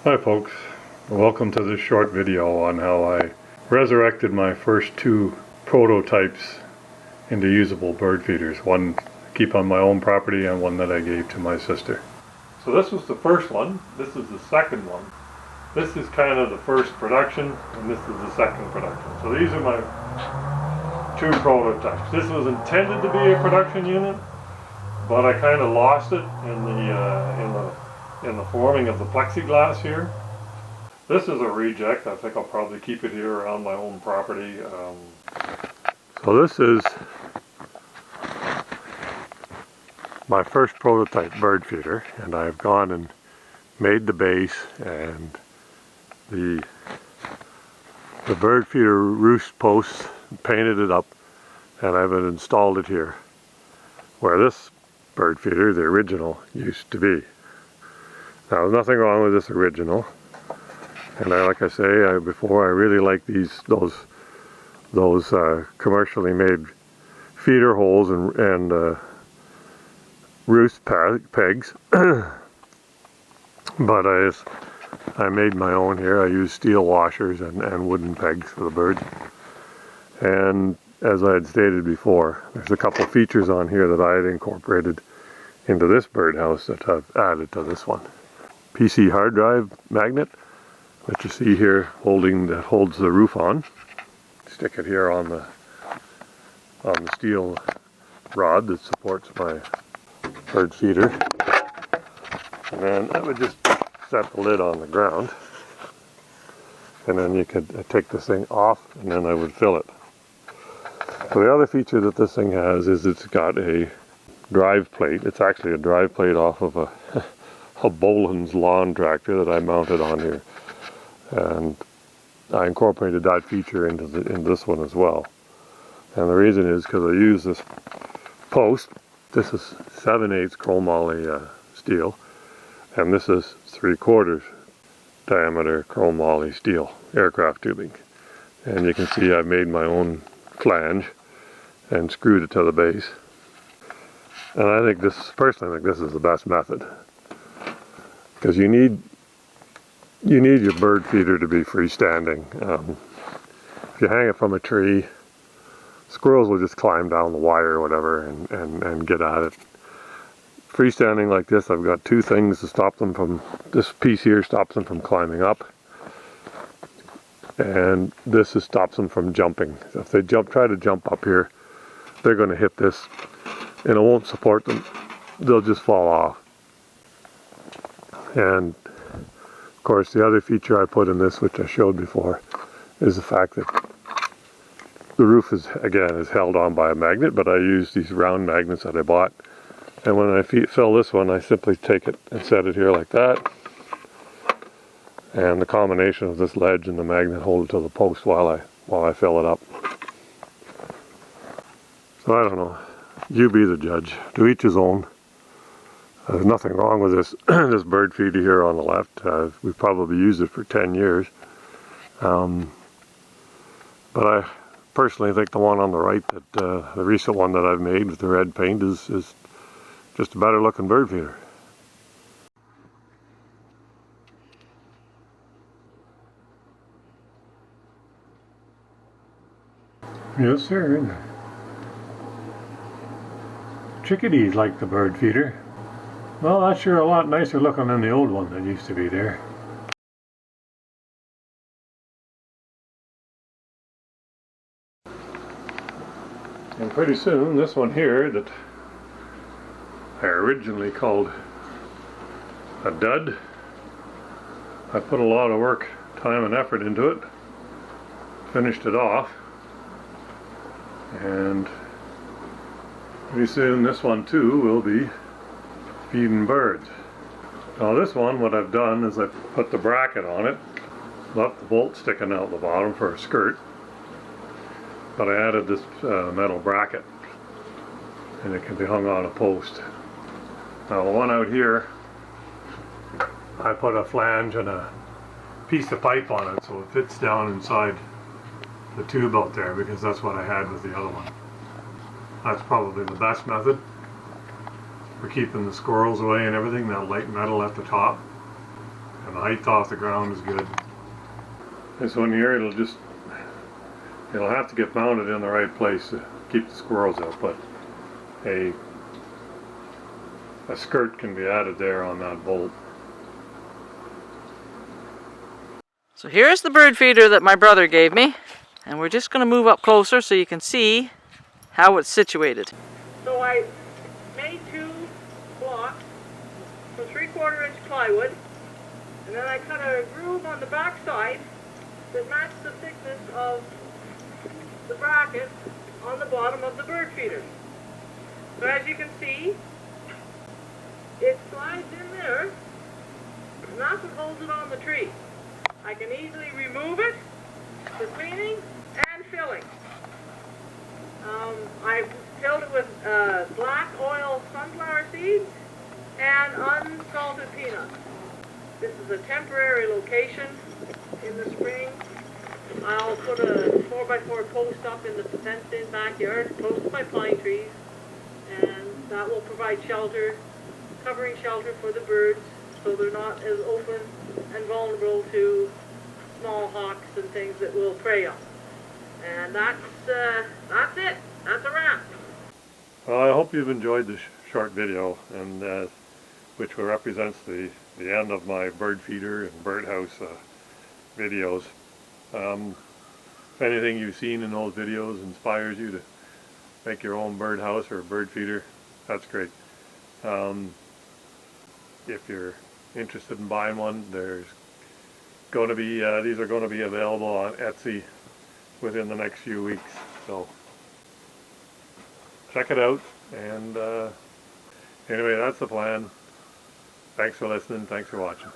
Hi folks, welcome to this short video on how I resurrected my first two prototypes into usable bird feeders. One I keep on my own property and one that I gave to my sister. So this was the first one, this is the second one. This is kind of the first production and this is the second production. So these are my two prototypes. This was intended to be a production unit, but I kind of lost it in the forming of the plexiglass here. This is a reject. I think I'll probably keep it here around my own property. So this is my first prototype bird feeder, and I've gone and made the base and the bird feeder roost posts, painted it up, and I've installed it here where this bird feeder, the original, used to be. Now there's nothing wrong with this original, and like I say before, I really like those commercially made feeder holes and roost pegs. But I made my own here. I used steel washers and wooden pegs for the birds. And as I had stated before, there's a couple features on here that I had incorporated into this birdhouse that I've added to this one. PC hard drive magnet that you see here that holds the roof on. Stick it here on the steel rod that supports my bird feeder. And then I would just set the lid on the ground. And then you could take this thing off and then I would fill it. So the other feature that this thing has is it's got a drive plate. It's actually a drive plate off of a Boland's lawn tractor that I mounted on here. And I incorporated that feature into this one as well. And the reason is because I use this post. This is 7/8 chromoly steel, and this is 3/4 diameter chromoly steel aircraft tubing. And you can see I've made my own flange and screwed it to the base. And I think personally, I think this is the best method, because you need your bird feeder to be freestanding. If you hang it from a tree, squirrels will just climb down the wire or whatever and get at it. Freestanding like this, I've got two things to stop them from, this piece here stops them from climbing up, and this stops them from jumping. So if they try to jump up here, they're going to hit this and it won't support them. They'll just fall off. And of course the other feature I put in this, which I showed before, is the fact that the roof is held on by a magnet, but I use these round magnets that I bought. And when I fill this one, I simply take it and set it here like that. And the combination of this ledge and the magnet hold it to the post while I fill it up. So I don't know. You be the judge. To each his own. There's nothing wrong with this this bird feeder here on the left. We've probably used it for 10 years. But I personally think the one on the right, that the recent one that I've made with the red paint, is just a better looking bird feeder. Yes, sir. Chickadees like the bird feeder. Well, that's sure a lot nicer looking than the old one that used to be there. And pretty soon, this one here that I originally called a dud, I put a lot of work, time and effort into it, finished it off, and pretty soon this one too will be feeding birds. Now this one, what I've done is I've put the bracket on it, left the bolt sticking out the bottom for a skirt, but I added this metal bracket, and it can be hung on a post. Now the one out here, I put a flange and a piece of pipe on it so it fits down inside the tube out there, because that's what I had with the other one. That's probably the best method for keeping the squirrels away and everything, that light metal at the top. and the height off the ground is good. This one here, it'll have to get mounted in the right place to keep the squirrels out, but a skirt can be added there on that bolt. So here's the bird feeder that my brother gave me, and we're just going to move up closer so you can see how it's situated. So I made 2 blocks from 3/4 inch plywood, and then I cut a groove on the back side that matched the thickness of the bracket on the bottom of the bird feeder. So as you can see, it slides in there, and that's what holds it on the tree. I can easily remove it for cleaning and filling. I filled it with black oil sunflower seeds and unsalted peanuts. This is a temporary location. In the spring, I'll put a 4x4 post up in the fenced-in backyard, close to my pine trees, and that will provide shelter, covering shelter for the birds, so they're not as open and vulnerable to small hawks and things that will prey on. And that's it. That's a wrap. Well, I hope you've enjoyed this short video, and which represents the end of my bird feeder and birdhouse videos. If anything you've seen in those videos inspires you to make your own birdhouse or bird feeder, that's great. If you're interested in buying one, there's going to be these are going to be available on Etsy within the next few weeks, so check it out. And anyway, that's the plan. Thanks for listening. Thanks for watching.